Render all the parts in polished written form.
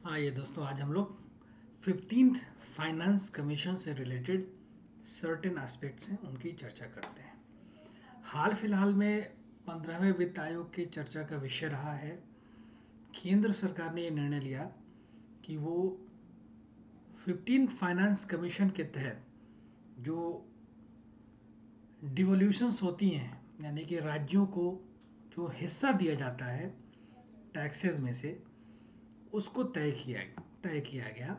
आइए दोस्तों, आज हम लोग 15th फाइनेंस कमीशन से रिलेटेड सर्टेन एस्पेक्ट्स हैं उनकी चर्चा करते हैं। हाल फिलहाल में 15वें वित्त आयोग की चर्चा का विषय रहा है। केंद्र सरकार ने ये निर्णय लिया कि वो 15th फाइनेंस कमीशन के तहत जो डिवोल्यूशंस होती हैं, यानी कि राज्यों को जो हिस्सा दिया जाता है टैक्सेस में से, उसको तय किया गया,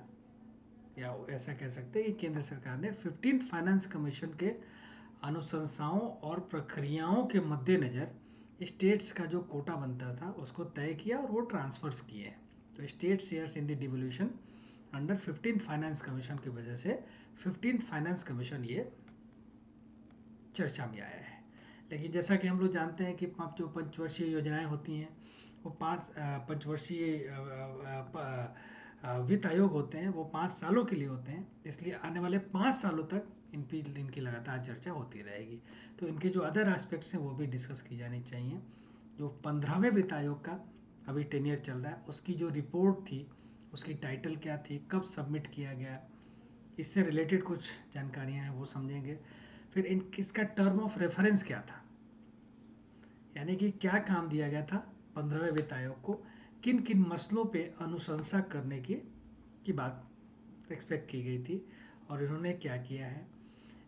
या ऐसा कह सकते हैं कि केंद्र सरकार ने 15th फाइनेंस कमीशन के अनुशंसाओं और प्रक्रियाओं के मद्देनज़र स्टेट्स का जो कोटा बनता था उसको तय किया और वो ट्रांसफर्स किए। तो state shares in the devolution under 15th finance commission की वजह से 15th फाइनेंस कमीशन ये चर्चा में आया है। लेकिन जैसा कि हम लोग जानते हैं कि जो पंचवर्षीय योजनाएं होती हैं वो पंचवर्षीय वित्त आयोग होते हैं, वो 5 सालों के लिए होते हैं, इसलिए आने वाले 5 सालों तक इनकी लगातार चर्चा होती रहेगी। तो इनके जो अदर एस्पेक्ट्स हैं वो भी डिस्कस की जानी चाहिए। जो 15वें वित्त आयोग का अभी टेन्योर चल रहा है, उसकी जो रिपोर्ट थी उसकी टाइटल क्या थी, कब सबमिट किया गया, इससे रिलेटेड कुछ जानकारियाँ हैं वो समझेंगे। फिर इसका टर्म ऑफ रेफरेंस क्या था, यानी कि क्या काम दिया गया था 15वें वित्त आयोग को, किन किन मसलों पे अनुशंसा करने की बात एक्सपेक्ट की गई थी और इन्होंने क्या किया है।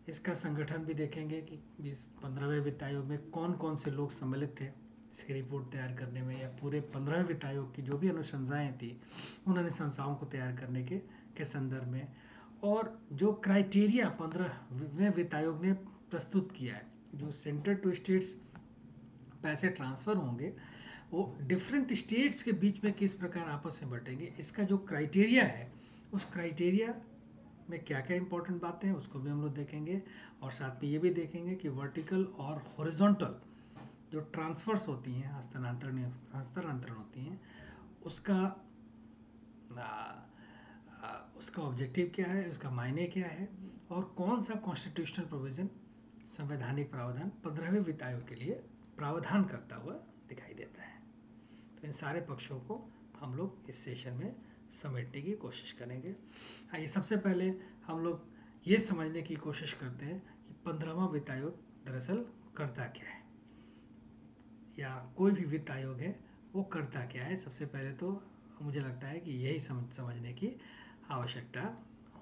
इसका संगठन भी देखेंगे कि इस 15वें वित्त आयोग में कौन कौन से लोग सम्मिलित थे इसकी रिपोर्ट तैयार करने में, या पूरे 15वें वित्त आयोग की जो भी अनुशंसाएँ थी उन अनुशंसाओं को तैयार करने के संदर्भ में, और जो क्राइटेरिया 15वें वित्त आयोग ने प्रस्तुत किया है, जो सेंटर टू स्टेट्स पैसे ट्रांसफ़र होंगे वो डिफरेंट स्टेट्स के बीच में किस प्रकार आपस में बटेंगे, इसका जो क्राइटेरिया है उस क्राइटेरिया में क्या क्या इंपॉर्टेंट बातें हैं उसको भी हम लोग देखेंगे। और साथ में ये भी देखेंगे कि वर्टिकल और हॉरिजॉन्टल जो ट्रांसफर्स होती हैं, हस्तांतरण होती हैं, उसका उसका ऑब्जेक्टिव क्या है, उसका मायने क्या है, और कौन सा कॉन्स्टिट्यूशनल प्रोविज़न, संवैधानिक प्रावधान 15वें वित्त आयोग के लिए प्रावधान करता हुआ दिखाई देता है। तो इन सारे पक्षों को हम लोग इस सेशन में समेटने की कोशिश करेंगे। आइए सबसे पहले हम लोग ये समझने की कोशिश करते हैं कि 15वां वित्त आयोग दरअसल करता क्या है, या कोई भी वित्त आयोग है वो करता क्या है। सबसे पहले तो मुझे लगता है कि यही समझने की आवश्यकता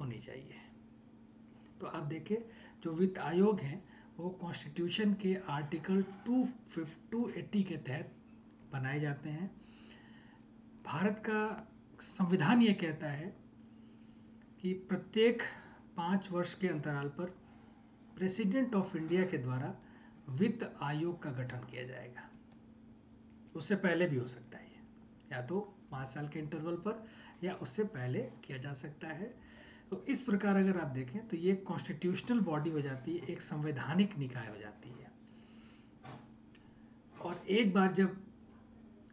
होनी चाहिए। तो आप देखिए, जो वित्त आयोग हैं वो कॉन्स्टिट्यूशन के आर्टिकल 280 के तहत बनाए जाते हैं। भारत का संविधान ये कहता है कि प्रत्येक 5 वर्ष के अंतराल पर प्रेसिडेंट ऑफ इंडिया के द्वारा वित्त आयोग का गठन किया जाएगा। उससे पहले भी हो सकता है, या तो 5 साल के इंटरवल पर या उससे पहले किया जा सकता है। तो इस प्रकार अगर आप देखें तो ये कॉन्स्टिट्यूशनल बॉडी हो जाती है, एक संवैधानिक निकाय हो जाती है। और एक बार जब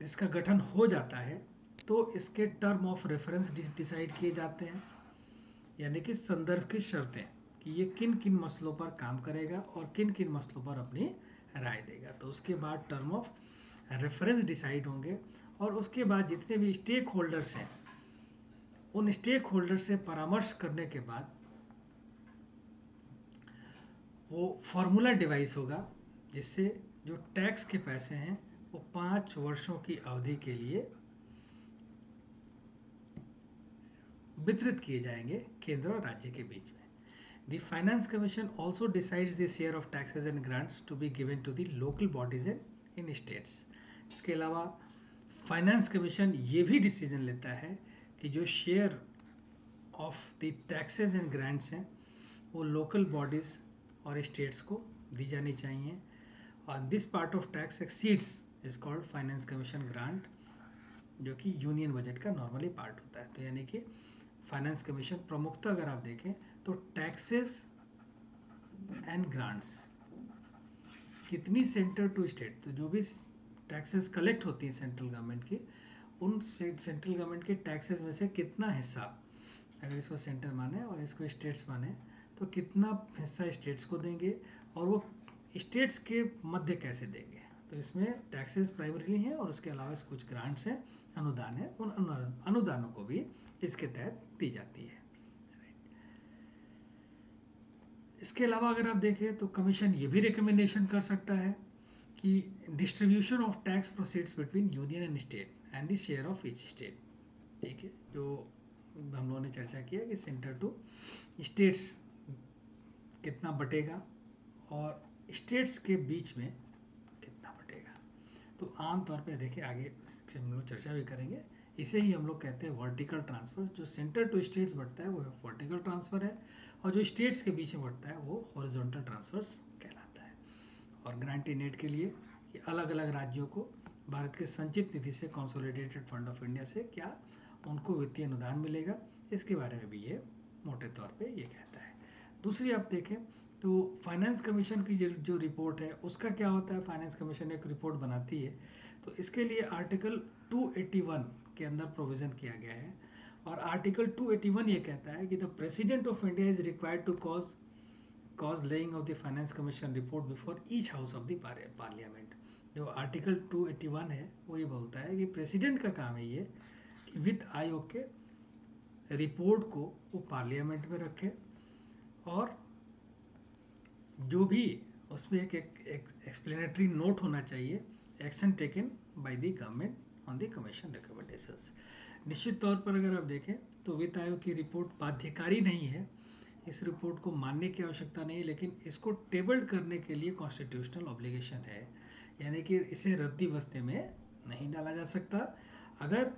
इसका गठन हो जाता है तो इसके टर्म ऑफ रेफरेंस डिसाइड किए जाते हैं, यानी कि संदर्भ की शर्तें कि ये किन किन मसलों पर काम करेगा और किन किन मसलों पर अपनी राय देगा। तो उसके बाद टर्म ऑफ रेफरेंस डिसाइड होंगे, और उसके बाद जितने भी स्टेक होल्डर्स हैं उन स्टेक होल्डर से परामर्श करने के बाद वो फॉर्मूला डिवाइस होगा जिससे जो टैक्स के पैसे हैं वो 5 वर्षों की अवधि के लिए वितरित किए जाएंगे केंद्र और राज्य के बीच में। The finance commission also decides the share of taxes and grants to be given to the local bodies in states. इसके अलावा फाइनेंस कमीशन ये भी डिसीजन लेता है कि जो share of the taxes and grants हैं वो लोकल बॉडीज़ और स्टेट्स को दी जानी चाहिए। और this part of tax exceeds is called finance commission grant, जो कि यूनियन बजट का नॉर्मली पार्ट होता है। तो यानी कि फाइनेंस कमीशन प्रमुखता अगर आप देखें तो टैक्सेस एंड ग्रांट्स कितनी सेंटर टू स्टेट, तो जो भी टैक्सेस कलेक्ट होती हैं सेंट्रल गवर्नमेंट की, उन सेंट्रल गवर्नमेंट के टैक्सेस में से कितना हिस्सा, अगर इसको सेंटर माने और इसको स्टेट्स माने, तो कितना हिस्सा स्टेट्स को देंगे और वो स्टेट्स के मध्य कैसे देंगे, तो इसमें टैक्सेस प्राइमरीली हैं और उसके अलावा कुछ ग्रांट्स हैं, अनुदान है, उन अनुदानों को भी इसके तहत दी जाती है। इसके अलावा अगर आप देखें तो कमीशन ये भी रिकमेंडेशन कर सकता है कि distribution of tax proceeds between union and state and the share of each state. ठीक है, जो हम लोगों ने चर्चा किया कि सेंटर टू स्टेट्स कितना बटेगा और स्टेट्स के बीच में कितना बटेगा। तो आमतौर पे देखिए, आगे हम लोग चर्चा भी करेंगे, इसे ही हम लोग कहते हैं वर्टिकल ट्रांसफर। जो सेंटर टू स्टेट्स बढ़ता है वो वर्टिकल ट्रांसफर है, और जो स्टेट्स के बीच में बढ़ता है वो हॉरिजॉन्टल ट्रांसफर्स कहलाता है। और ग्रांट इन एड के लिए कि अलग अलग राज्यों को भारत के संचित निधि से कंसोलिडेटेड फंड ऑफ इंडिया से क्या उनको वित्तीय अनुदान मिलेगा, इसके बारे में भी ये मोटे तौर पे ये कहता है। दूसरी आप देखें तो फाइनेंस कमीशन की जो रिपोर्ट है उसका क्या होता है। फाइनेंस कमीशन एक रिपोर्ट बनाती है, तो इसके लिए आर्टिकल 281 के अंदर प्रोविज़न किया गया है, और आर्टिकल 281 ये कहता है कि the president of India is required to cause laying of the finance commission report before each house of the parliament. जो आर्टिकल 281 है वो ये बोलता है कि प्रेसिडेंट का काम है ये कि वित्त आयोग के रिपोर्ट को वो पार्लियामेंट में रखे, और जो भी उसमें एक एक्सप्लेनेटरी नोट होना चाहिए, action taken by the government on the commission recommendations. निश्चित तौर पर अगर आप देखें तो वित्त आयोग की रिपोर्ट बाध्यकारी नहीं है, इस रिपोर्ट को मानने की आवश्यकता नहीं है, लेकिन इसको टेबल्ड करने के लिए कॉन्स्टिट्यूशनल ऑब्लिगेशन है, यानी कि इसे रद्दी बस्ते में नहीं डाला जा सकता। अगर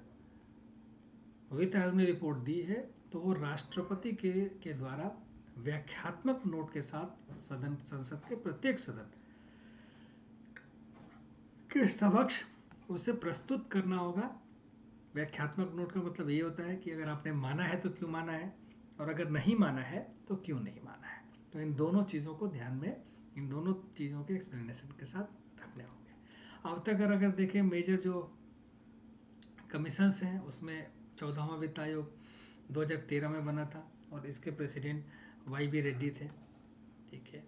वित्त आयोग ने रिपोर्ट दी है तो वो राष्ट्रपति के द्वारा व्याख्यात्मक नोट के साथ संसद के प्रत्येक सदन के समक्ष उसे प्रस्तुत करना होगा। व्याख्यात्मक नोट का मतलब ये होता है कि अगर आपने माना है तो क्यों माना है, और अगर नहीं माना है तो क्यों नहीं माना है। तो इन दोनों चीज़ों को ध्यान में, इन दोनों चीज़ों के एक्सप्लेनेशन के साथ रखने होंगे। अब तक अगर देखें मेजर जो कमीशंस हैं उसमें 14वां वित्त आयोग 2013 में बना था, और इसके प्रेसिडेंट YV रेड्डी थे। ठीक है,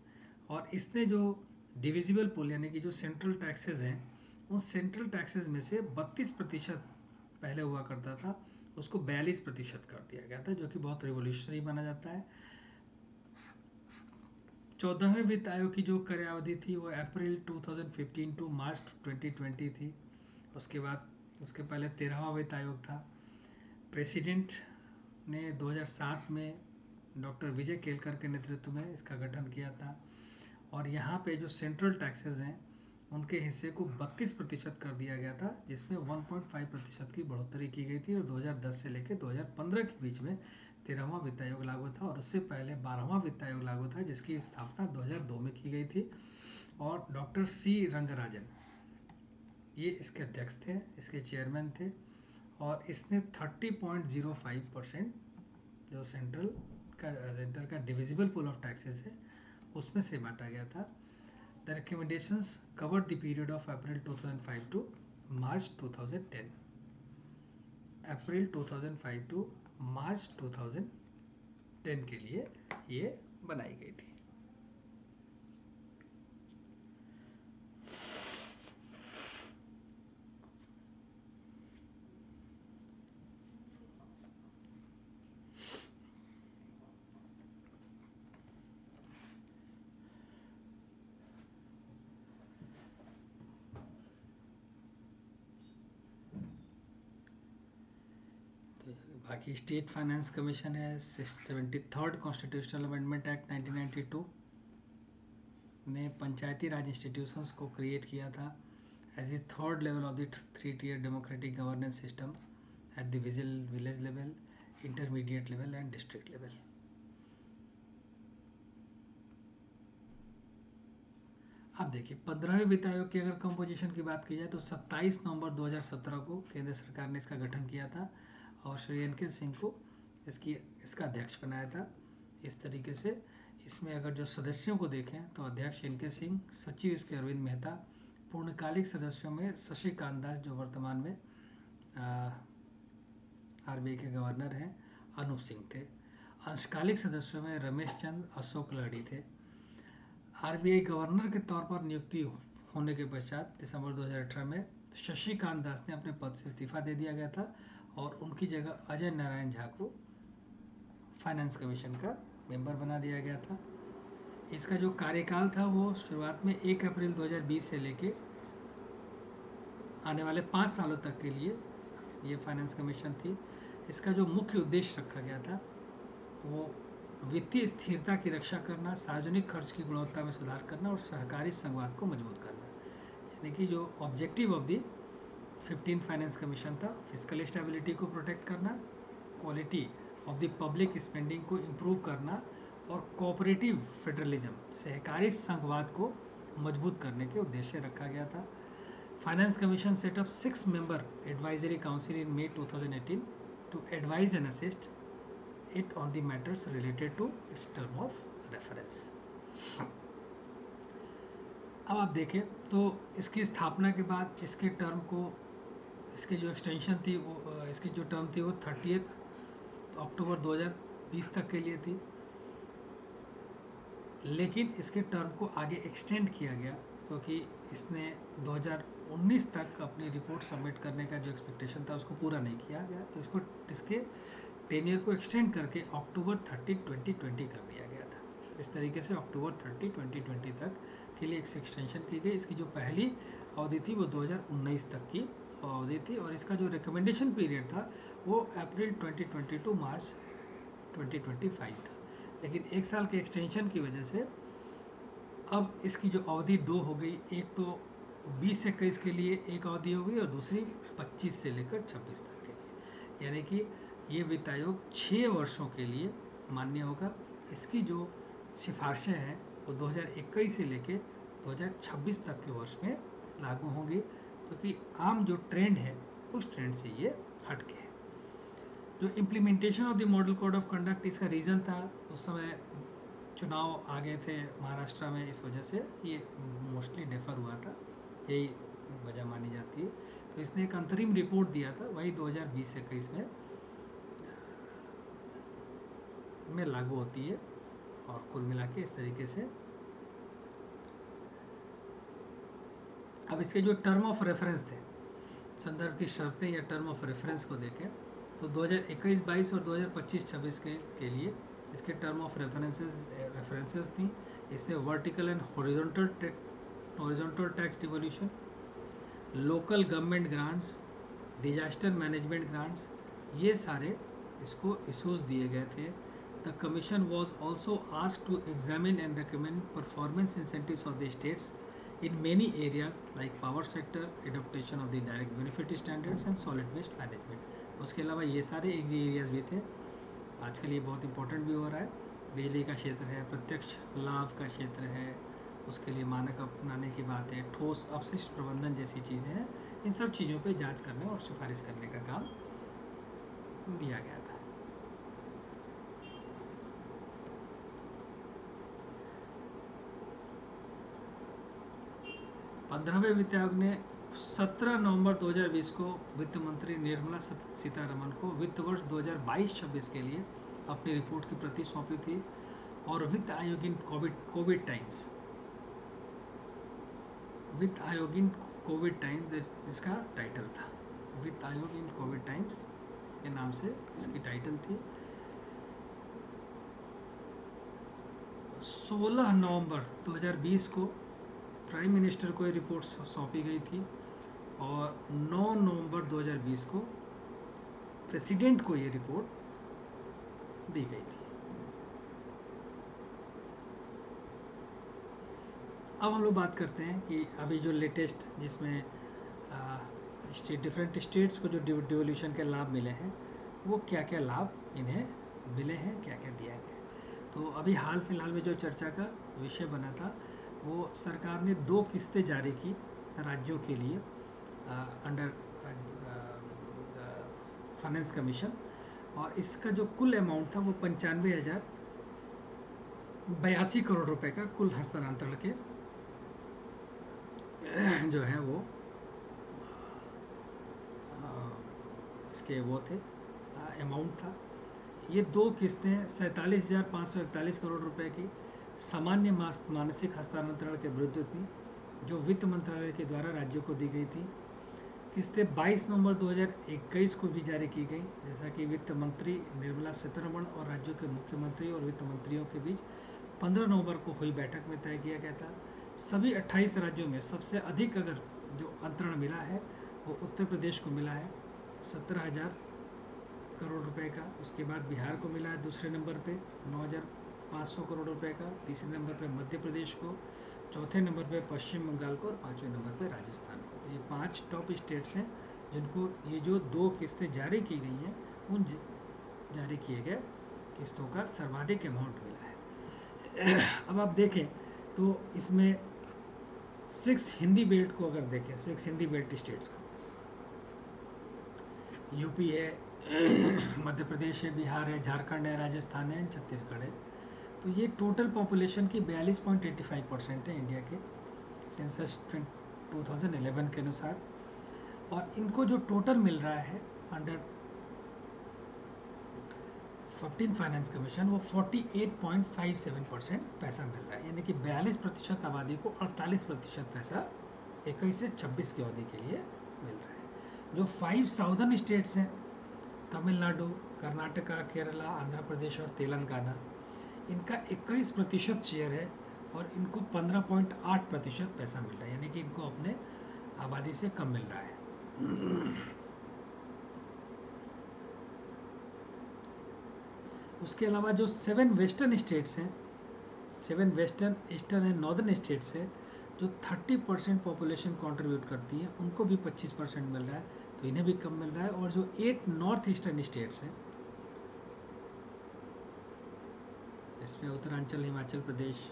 और इसने जो डिविजिबल पूल यानी कि जो सेंट्रल टैक्सेस हैं, उन सेंट्रल टैक्सेस में से 32% पहले हुआ करता था, उसको 42% कर दिया गया था, जो कि बहुत रिवोल्यूशनरी माना जाता है। 14वें वित्त आयोग की जो कार्यावधि थी वो अप्रैल 2015 टू मार्च 2020 थी। उसके बाद उसके पहले 13वां वित्त आयोग था। प्रेसिडेंट ने 2007 में डॉक्टर विजय केलकर के नेतृत्व में इसका गठन किया था, और यहाँ पे जो सेंट्रल टैक्सेस हैं उनके हिस्से को 32% कर दिया गया था, जिसमें 1.5% की बढ़ोतरी की गई थी, और 2010 से लेकर 2015 के बीच में 13वां वित्त आयोग लागू था, और उससे पहले 12वां वित्त आयोग लागू था, जिसकी स्थापना 2002 में की गई थी, और डॉक्टर C रंगराजन ये इसके अध्यक्ष थे, इसके चेयरमैन थे, और इसने 30.05% जो सेंटर का डिविजिबल पूल ऑफ टैक्सेस है उसमें से बांटा गया था। The recommendations covered the period of April 2005 to March 2010। April 2005 to March 2010 के लिए ये बनाई गई थी। बाकी स्टेट फाइनेंस कमीशन है। 73rd कॉन्स्टिट्यूशनल अमेंडमेंट एक्ट 1992 ने पंचायती राज इंस्टीट्यूशंस को क्रिएट किया था as a third level of the 3-tier democratic governance system at the village level, intermediate level and district level. अब देखिए 15वें वित्त आयोग की अगर कंपोजिशन की बात की जाए तो 27 नवंबर 2017 को केंद्र सरकार ने इसका गठन किया था, और श्री NK सिंह को इसका अध्यक्ष बनाया था। इस तरीके से इसमें अगर जो सदस्यों को देखें तो अध्यक्ष NK सिंह, सचिव इसके अरविंद मेहता, पूर्णकालिक सदस्यों में शशिकांत दास जो वर्तमान में RBI के गवर्नर हैं अनूप सिंह थे। अंशकालिक सदस्यों में रमेश चंद, अशोक लहड़ी थे। RBI गवर्नर के तौर पर नियुक्ति होने के पश्चात दिसंबर 2018 में शशिकांत दास ने अपने पद से इस्तीफा दे दिया गया था और उनकी जगह अजय नारायण झा को फाइनेंस कमीशन का मेंबर बना दिया गया था। इसका जो कार्यकाल था वो शुरुआत में 1 अप्रैल 2020 से लेके आने वाले 5 सालों तक के लिए ये फाइनेंस कमीशन थी। इसका जो मुख्य उद्देश्य रखा गया था वो वित्तीय स्थिरता की रक्षा करना, सार्वजनिक खर्च की गुणवत्ता में सुधार करना और सहकारी संघवाद को मजबूत करना। यानी कि जो objective of the 15 finance commission था, फिजिकल स्टेबिलिटी को प्रोटेक्ट करना, quality of the public spending को इम्प्रूव करना और कोऑपरेटिव फेडरलिज्म, सहकारी संघवाद को मजबूत करने के उद्देश्य रखा गया था। Finance commission set up 6 member advisory council in May 2018 to advise and assist it on the matters related to its term of reference. अब आप देखें तो इसकी स्थापना के बाद इसके टर्म को, इसकी जो एक्सटेंशन थी वो, इसकी जो टर्म थी वो 30 अक्टूबर 2020 तक के लिए थी, लेकिन इसके टर्म को आगे एक्सटेंड किया गया क्योंकि इसने 2019 तक अपनी रिपोर्ट सबमिट करने का जो एक्सपेक्टेशन था उसको पूरा नहीं किया गया, तो इसके टेनियर को एक्सटेंड करके अक्टूबर 30, 2020 कर दिया गया था। इस तरीके से अक्टूबर 30, 2020 तक के लिए एक एक्सटेंशन की गई। इसकी जो पहली अवधि थी वो 2019 तक की अवधि थी और इसका जो रिकमेंडेशन पीरियड था वो अप्रैल 2020 टू मार्च 2025 था, लेकिन एक साल के एक्सटेंशन की वजह से अब इसकी जो अवधि 2 हो गई। एक तो 20 से 21 के लिए एक अवधि हो गई और दूसरी 25 से लेकर 26 तक के लिए, यानी कि ये वित्त आयोग 6 वर्षों के लिए मान्य होगा। इसकी जो सिफारिशें हैं वो 2021 से लेकर 2026 तक के वर्ष में लागू होंगी, क्योंकि आम जो ट्रेंड है उस ट्रेंड से ये हटके है। जो implementation of the model code of conduct, इसका रीज़न था उस समय चुनाव आ गए थे महाराष्ट्र में, इस वजह से ये मोस्टली डेफर हुआ था, यही वजह मानी जाती है। तो इसने एक अंतरिम रिपोर्ट दिया था, वही 2020 से 21 में लागू होती है और कुल मिला के इस तरीके से। अब इसके जो टर्म ऑफ रेफरेंस थे, संदर्भ की शर्तें या टर्म ऑफ रेफरेंस को देखें तो 2021-22 और 2025-26 के लिए इसके टर्म ऑफ रेफरेंसेस थी। इसमें vertical and horizontal tax devolution, local government grants, disaster management grants, ये सारे इसको इशूज़ दिए गए थे। The commission was also asked to examine and recommend performance incentives of the states in many areas like power sector, adaptation of the direct benefit standards and solid waste management. उसके अलावा ये सारे areas भी थे। आजकल ये बहुत important भी हो रहा है। बिजली का क्षेत्र है, प्रत्यक्ष लाभ का क्षेत्र है, उसके लिए मानक अपनाने की बात है, ठोस अपशिष्ट प्रबंधन जैसी चीज़ें हैं। इन सब चीज़ों पे जांच करने और सिफारिश करने का काम दिया गया था। पंद्रहवें वित्त आयोग ने 17 नवंबर 2020 को वित्त मंत्री निर्मला सीतारमण को वित्त वर्ष 2022-26 के लिए अपनी रिपोर्ट की प्रति सौंपी थी। और वित्त आयोग इन कोविड टाइम्स, वित्त आयोग इन कोविड टाइम्स इसका टाइटल था। वित्त आयोग इन कोविड टाइम्स के नाम से इसकी टाइटल थी। 16 नवंबर 2020 को प्राइम मिनिस्टर को ये रिपोर्ट सौंपी गई थी और 9 नवंबर 2020 को प्रेसिडेंट को ये रिपोर्ट दी गई थी। अब हम लोग बात करते हैं कि अभी जो लेटेस्ट जिसमें डिफरेंट स्टेट्स को जो डिवोल्यूशन के लाभ मिले हैं वो क्या क्या लाभ इन्हें मिले हैं, क्या क्या दिया गया। तो अभी हाल फिलहाल में जो चर्चा का विषय बना था वो सरकार ने 2 किस्तें जारी की राज्यों के लिए अंडर फाइनेंस कमीशन, और इसका जो कुल अमाउंट था वो 95,082 करोड़ रुपए का कुल हस्तांतरण के जो है वो इसके वो थे अमाउंट था। ये 2 किस्तें 47,541 करोड़ रुपए की सामान्य मासिक हस्तांतरण के विरुद्ध थी जो वित्त मंत्रालय के द्वारा राज्यों को दी गई थी। किस्तें 22 नवंबर 2021 को भी जारी की गई, जैसा कि वित्त मंत्री निर्मला सीतारमण और राज्यों के मुख्यमंत्री और वित्त मंत्रियों के बीच 15 नवंबर को हुई बैठक में तय किया गया था। सभी 28 राज्यों में सबसे अधिक अगर जो अंतरण मिला है वो उत्तर प्रदेश को मिला है 17,000 करोड़ रुपए का। उसके बाद बिहार को मिला है दूसरे नंबर पे 9,500 करोड़ रुपए का। तीसरे नंबर पे मध्य प्रदेश को, चौथे नंबर पे पश्चिम बंगाल को और पाँचवें नंबर पे राजस्थान को। तो ये 5 टॉप स्टेट्स हैं जिनको ये जो 2 किस्तें जारी की गई हैं उन जारी किए गए किस्तों का सर्वाधिक अमाउंट मिला है। अब आप देखें तो इसमें 6 हिंदी बेल्ट को अगर देखें, 6 हिंदी बेल्ट स्टेट्स को, यूपी है, मध्य प्रदेश है, बिहार है, झारखंड है, राजस्थान है, छत्तीसगढ़ है। तो ये टोटल पॉपुलेशन की 42.85% है इंडिया के सेंसस 2011 के अनुसार। और इनको जो टोटल मिल रहा है अंडर 15 फाइनेंस कमीशन वो 48.57% पैसा मिल रहा है, यानी कि 42% आबादी को 48% पैसा 21 से 26 की अवधि के लिए मिल रहा है। जो 5 साउदर्न स्टेट्स हैं, तमिलनाडु, कर्नाटका, केरला, आंध्र प्रदेश और तेलंगाना, इनका 21% शेयर है और इनको 15.8% पैसा मिल रहा है, यानी कि इनको अपने आबादी से कम मिल रहा है। उसके अलावा जो 7 वेस्टर्न स्टेट्स हैं, 7 western, eastern and northern states हैं, जो 30% पॉपुलेशन कंट्रीब्यूट करती हैं, उनको भी 25% मिल रहा है, तो इन्हें भी कम मिल रहा है। और जो 8 नॉर्थ ईस्टर्न स्टेट्स हैं, इसमें उत्तरांचल, हिमाचल प्रदेश,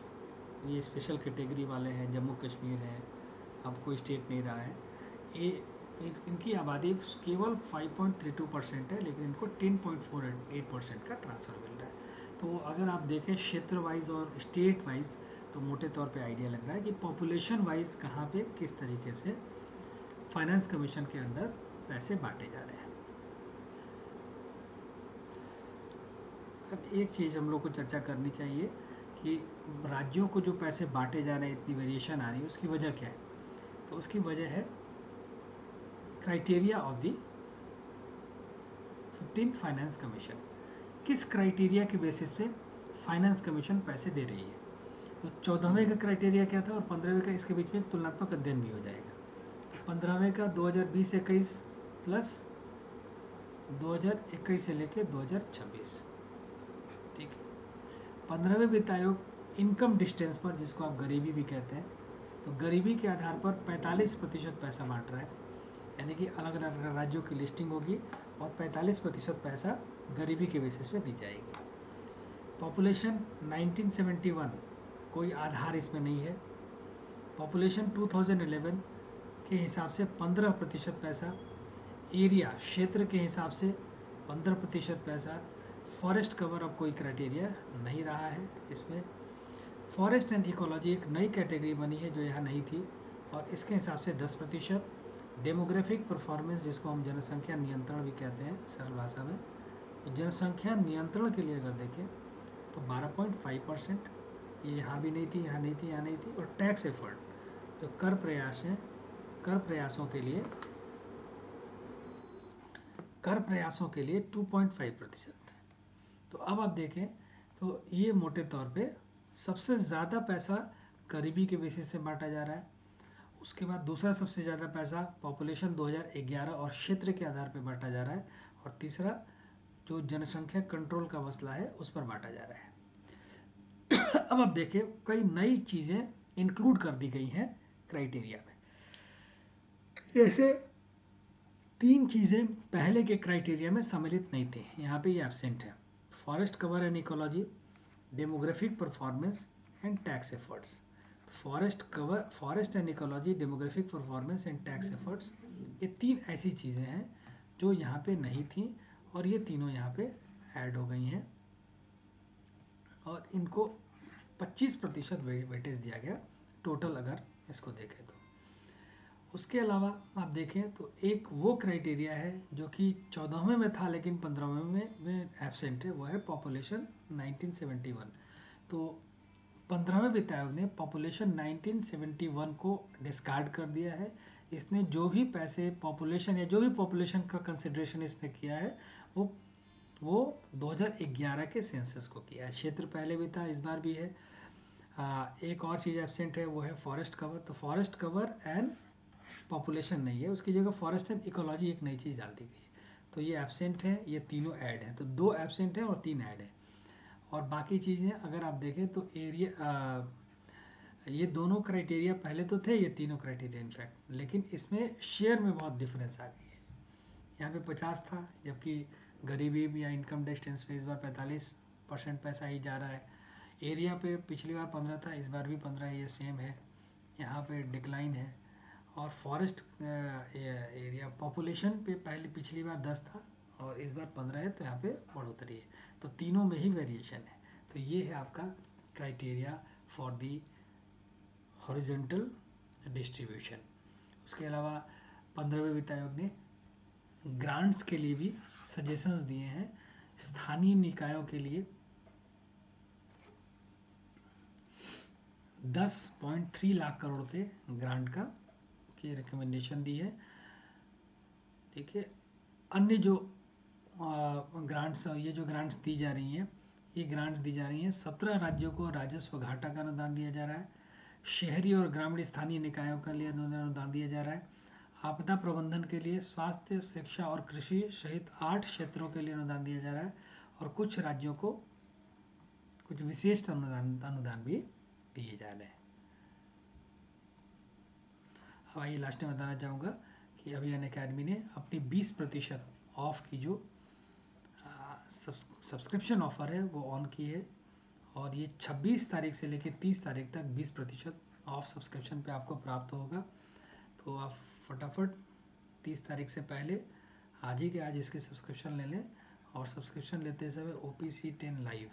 ये स्पेशल कैटेगरी वाले हैं, जम्मू कश्मीर है, अब कोई स्टेट नहीं रहा है, ये इनकी आबादी केवल 5.32% है, लेकिन इनको 10.48% का ट्रांसफ़र मिल रहा है। तो अगर आप देखें क्षेत्र वाइज और स्टेट वाइज, तो मोटे तौर पे आइडिया लग रहा है कि पॉपुलेशन वाइज कहाँ पे किस तरीके से फाइनेंस कमीशन के अंडर पैसे बांटे जा रहे हैं। अब एक चीज़ हम लोग को चर्चा करनी चाहिए कि राज्यों को जो पैसे बांटे जा रहे हैं, इतनी वेरिएशन आ रही है, उसकी वजह क्या है? तो उसकी वजह है criteria of the 15th finance commission. किस क्राइटेरिया के बेसिस पे फाइनेंस कमीशन पैसे दे रही है? तो 14वें का क्राइटेरिया क्या था और 15वें का, इसके बीच में एक तुलनात्मक अध्ययन भी हो जाएगा। 15वें का 2020-21 प्लस 2021 से लेकर 2026, ठीक है। 15वें वित्त आयोग इनकम डिस्टेंस पर, जिसको आप गरीबी भी कहते हैं, तो गरीबी के आधार पर 45% पैसा बांट रहा है, यानी कि अलग अलग राज्यों की लिस्टिंग होगी और 45% पैसा गरीबी के बेसिस पे दी जाएगी। पॉपुलेशन 1971 कोई आधार इसमें नहीं है। पॉपुलेशन 2011 के हिसाब से 15% पैसा, एरिया क्षेत्र के हिसाब से 15% पैसा। फॉरेस्ट कवर अब कोई क्राइटेरिया नहीं रहा है इसमें। फॉरेस्ट एंड इकोलॉजी एक नई कैटेगरी बनी है जो यहाँ नहीं थी, और इसके हिसाब से 10%। डेमोग्राफिक परफॉर्मेंस, जिसको हम जनसंख्या नियंत्रण भी कहते हैं सरल भाषा में, तो जनसंख्या नियंत्रण के लिए अगर देखें तो 12.5%, ये यहाँ भी नहीं थी, यहाँ नहीं थी, यहाँ नहीं थी। और टैक्स एफर्ट, जो कर प्रयास हैं, कर प्रयासों के लिए 2.5%। तो अब आप देखें तो ये मोटे तौर पे सबसे ज़्यादा पैसा गरीबी के बेसिस से बांटा जा रहा है। उसके बाद दूसरा सबसे ज़्यादा पैसा पॉपुलेशन 2011 और क्षेत्र के आधार पर बांटा जा रहा है, और तीसरा जो जनसंख्या कंट्रोल का मसला है उस पर बांटा जा रहा है। अब आप देखें कई नई चीज़ें इंक्लूड कर दी गई हैं क्राइटेरिया में। जैसे 3 चीज़ें पहले के क्राइटेरिया में सम्मिलित नहीं थी, यहाँ पे ये एब्सेंट है। Forest cover and ecology, demographic performance and tax efforts. Forest cover, forest and ecology, demographic performance and tax efforts, ये 3 ऐसी चीज़ें हैं जो यहाँ पे नहीं थी, और ये तीनों यहाँ पे ऐड हो गई हैं, और इनको 25% वेटेज दिया गया टोटल अगर इसको देखें तो। उसके अलावा आप देखें तो एक वो क्राइटेरिया है जो कि 14वें में था लेकिन 15वें में एब्सेंट है, वो है पॉपुलेशन 1971। तो 15वें वित्त आयोग ने पॉपुलेशन 1971 को डिस्कार्ड कर दिया है। इसने जो भी पैसे पॉपुलेशन या जो भी पॉपुलेशन का कंसिडरेशन इसने किया है वो 2011 के सेंसस को किया है। क्षेत्र पहले भी था, इस बार भी है। एक और चीज़ एब्सेंट है, वो है फॉरेस्ट कवर। तो फॉरेस्ट कवर एंड पॉपुलेशन नहीं है, उसकी जगह फॉरेस्ट एंड इकोलॉजी एक नई चीज़ डाल दी गई है। तो ये एब्सेंट है, ये तीनों ऐड हैं। तो 2 एब्सेंट है और 3 ऐड है। और बाकी चीज़ें अगर आप देखें तो एरिया, ये दोनों क्राइटेरिया पहले तो थे, ये तीनों क्राइटेरिया इनफैक्ट, लेकिन इसमें शेयर में बहुत डिफरेंस आ गई है। यहाँ पे 50 था, जबकि गरीबी या इनकम डिस्टेंस पे इस बार 45% पैसा ही जा रहा है। एरिया पे पिछली बार 15 था, इस बार भी 15 है, ये सेम है। यहाँ पे डिक्लाइन है। और फॉरेस्ट एरिया पॉपुलेशन पे पहले पिछली बार 10 था और इस बार 15 है, तो यहाँ पे बढ़ोतरी है। तो तीनों में ही वेरिएशन है। तो ये है आपका criteria for the horizontal distribution. उसके अलावा 15वें वित्त आयोग ने ग्रांट्स के लिए भी सजेशंस दिए हैं। स्थानीय निकायों के लिए 10.3 लाख करोड़ के ग्रांट की रिकमेंडेशन दी है। ठीक है। अन्य जो ग्रांट्स, ये जो ग्रांट्स दी जा रही हैं, ये ग्रांट्स दी जा रही हैं 17 राज्यों को राजस्व घाटा का अनुदान दिया जा रहा है। शहरी और ग्रामीण स्थानीय निकायों के लिए अनुदान दिया जा रहा है। आपदा प्रबंधन के लिए स्वास्थ्य, शिक्षा और कृषि सहित 8 क्षेत्रों के लिए अनुदान दिया जा रहा है। और कुछ राज्यों को कुछ विशेष अनुदान भी दिए जा रहे हैं। अब आइए लास्ट में बताना चाहूँगा कि अभी अनअकैडमी ने अपनी 20% ऑफ की जो सब्सक्रिप्शन ऑफ़र है वो ऑन की है। और ये 26 तारीख से लेकर 30 तारीख तक 20% ऑफ सब्सक्रिप्शन पे आपको प्राप्त होगा। तो आप फटाफट 30 तारीख से पहले आज ही के आज इसके सब्सक्रिप्शन ले लें। और सब्सक्रिप्शन लेते समय OPC10 लाइव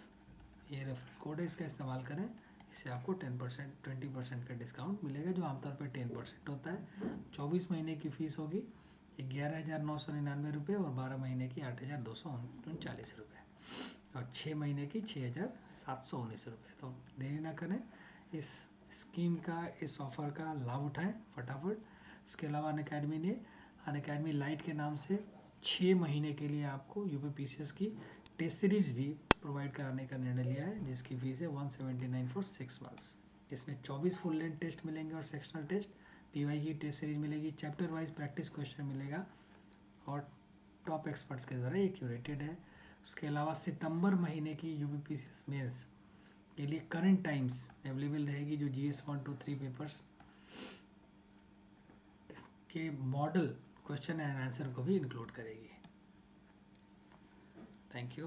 ये रेफरल कोड है, इसका इस्तेमाल करें। इससे आपको 10% 20% का डिस्काउंट मिलेगा, जो आमतौर पर 10% होता है। 24 महीने की फ़ीस होगी 11,999 रुपये और 12 महीने की 8,239 रुपये और 6 महीने की 6,719 रुपये। तो देरी ना करें, इस स्कीम का, इस ऑफ़र का लाभ उठाएं फटाफट। इसके अलावा अनअकैडमी लाइट के नाम से 6 महीने के लिए आपको UPPCS की टेस्ट सीरीज़ भी प्रोवाइड कराने का निर्णय लिया है, जिसकी फ़ीस है 179 फॉर 6 मंथ्स। इसमें 24 फुल लेंथ टेस्ट मिलेंगे और सेक्शनल टेस्ट, PY की टेस्ट सीरीज मिलेगी, चैप्टर वाइज प्रैक्टिस क्वेश्चन मिलेगा और टॉप एक्सपर्ट्स के द्वारा ये क्यूरेटेड है। उसके अलावा सितंबर महीने की UPPCS मेंस के लिए करंट टाइम्स अवेलेबल रहेगी, जो GS 1, 2, 3 पेपर्स इसके मॉडल क्वेश्चन एंड आंसर को भी इंक्लूड करेगी। Thank you.